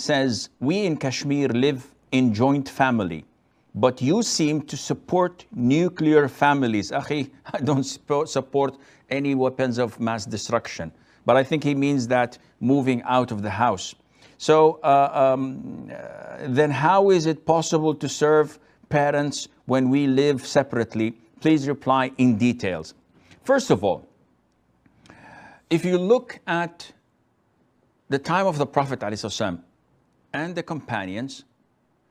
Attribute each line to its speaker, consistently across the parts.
Speaker 1: says, we in Kashmir live in joint family, but you seem to support nuclear families. Akhi, I don't support any weapons of mass destruction. But I think he means that moving out of the house. So then how is it possible to serve parents when we live separately? Please reply in details. First of all, if you look at the time of the Prophet ﷺ and the companions,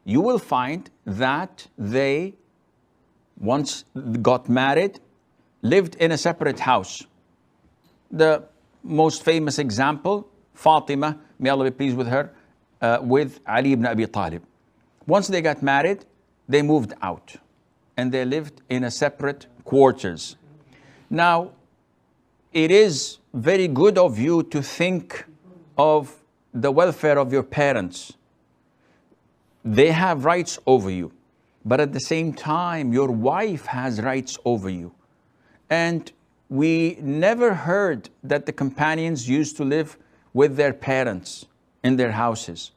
Speaker 1: you will find that they once got married, lived in a separate house. The most famous example, Fatimah, may Allah be pleased with her, with Ali ibn Abi Talib. Once they got married, they moved out and they lived in a separate quarters. Now, it is very good of you to think of the welfare of your parents. They have rights over you, but at the same time, your wife has rights over you. And we never heard that the companions used to live with their parents in their houses.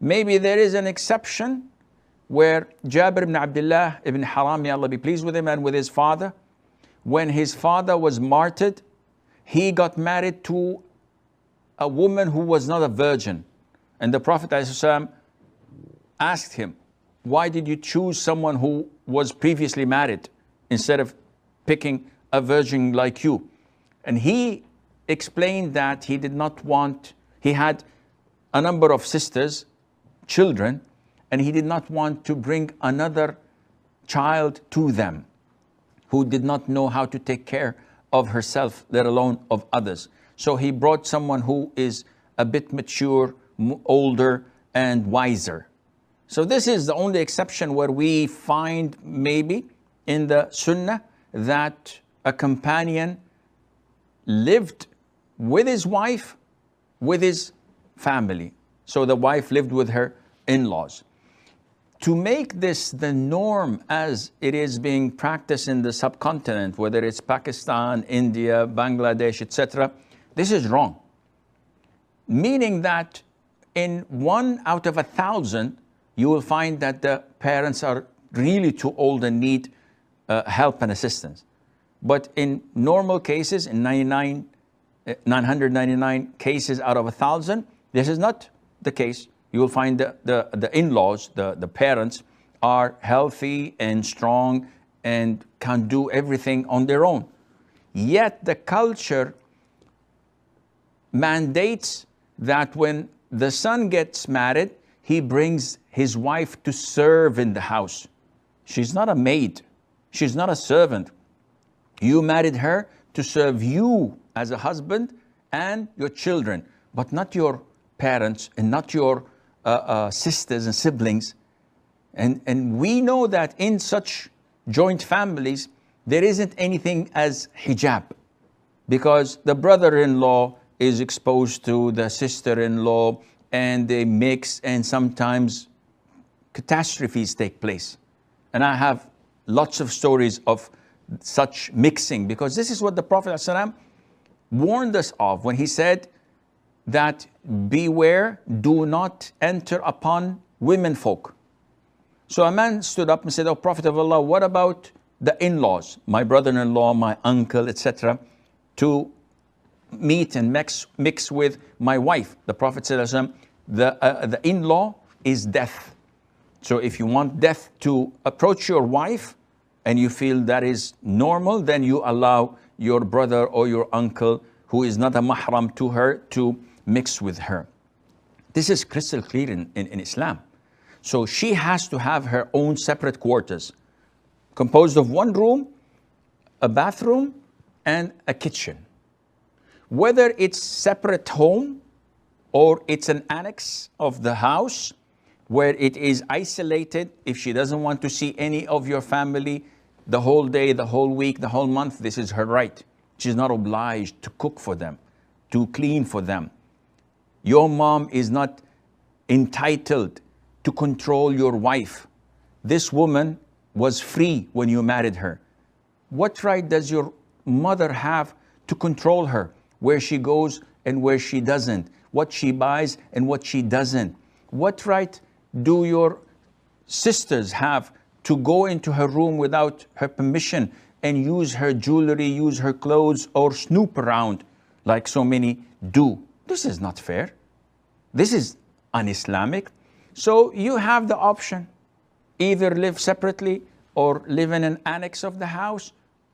Speaker 1: Maybe there is an exception where Jabir ibn Abdullah ibn Haram, may Allah be pleased with him, and with his father, when his father was martyred, he got married to a woman who was not a virgin. And the Prophet ﷺ asked him, why did you choose someone who was previously married instead of picking a virgin like you? And he explained that he did not want, he had a number of sisters, children, and he did not want to bring another child to them who did not know how to take care of herself, let alone of others. So he brought someone who is a bit mature, older, and wiser. So this is the only exception where we find maybe in the Sunnah that a companion lived with his wife, with his family. So the wife lived with her in-laws. To make this the norm as it is being practiced in the subcontinent, whether it's Pakistan, India, Bangladesh, etc., this is wrong. Meaning that in 1 out of 1,000, you will find that the parents are really too old and need help and assistance. But in normal cases, in 999 cases out of 1,000, this is not the case. You will find the in-laws, the parents, are healthy and strong and can do everything on their own. Yet the culture mandates that when the son gets married, he brings his wife to serve in the house. She's not a maid. She's not a servant. You married her to serve you as a husband and your children, but not your parents and not your sisters and siblings. And we know that in such joint families, there isn't anything as hijab, because the brother-in-law is exposed to the sister-in-law and they mix, and sometimes catastrophes take place. And I have lots of stories of such mixing, because this is what the Prophet ﷺ warned us of when he said that beware, do not enter upon women folk. So a man stood up and said, "Oh Prophet of Allah, what about the in-laws, my brother-in-law, my uncle, etc., to meet and mix with my wife?" The Prophet said, the in-law is death. So if you want death to approach your wife and you feel that is normal, then you allow your brother or your uncle who is not a mahram to her to mix with her. This is crystal clear in Islam. So she has to have her own separate quarters, composed of one room, a bathroom, and a kitchen. Whether it's separate home or it's an annex of the house where it is isolated, if she doesn't want to see any of your family the whole day, the whole week, the whole month, this is her right. She's not obliged to cook for them, to clean for them. Your mom is not entitled to control your wife. This woman was free when you married her. What right does your mother have to control her, where she goes and where she doesn't, what she buys and what she doesn't? What right do your sisters have to go into her room without her permission and use her jewelry, use her clothes, or snoop around like so many do? This is not fair. This is un-Islamic. So you have the option, either live separately or live in an annex of the house,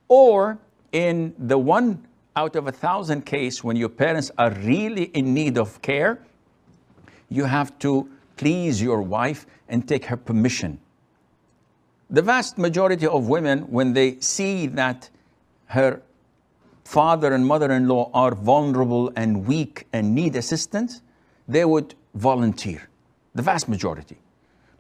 Speaker 1: or in the 1 out of 1,000 case when your parents are really in need of care, you have to please your wife and take her permission. The vast majority of women, when they see that her father and mother-in-law are vulnerable and weak and need assistance, they would volunteer, the vast majority.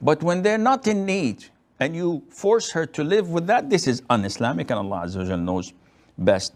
Speaker 1: But when they're not in need and you force her to live with that, this is un-Islamic, and Allah Azza wa Jal knows best.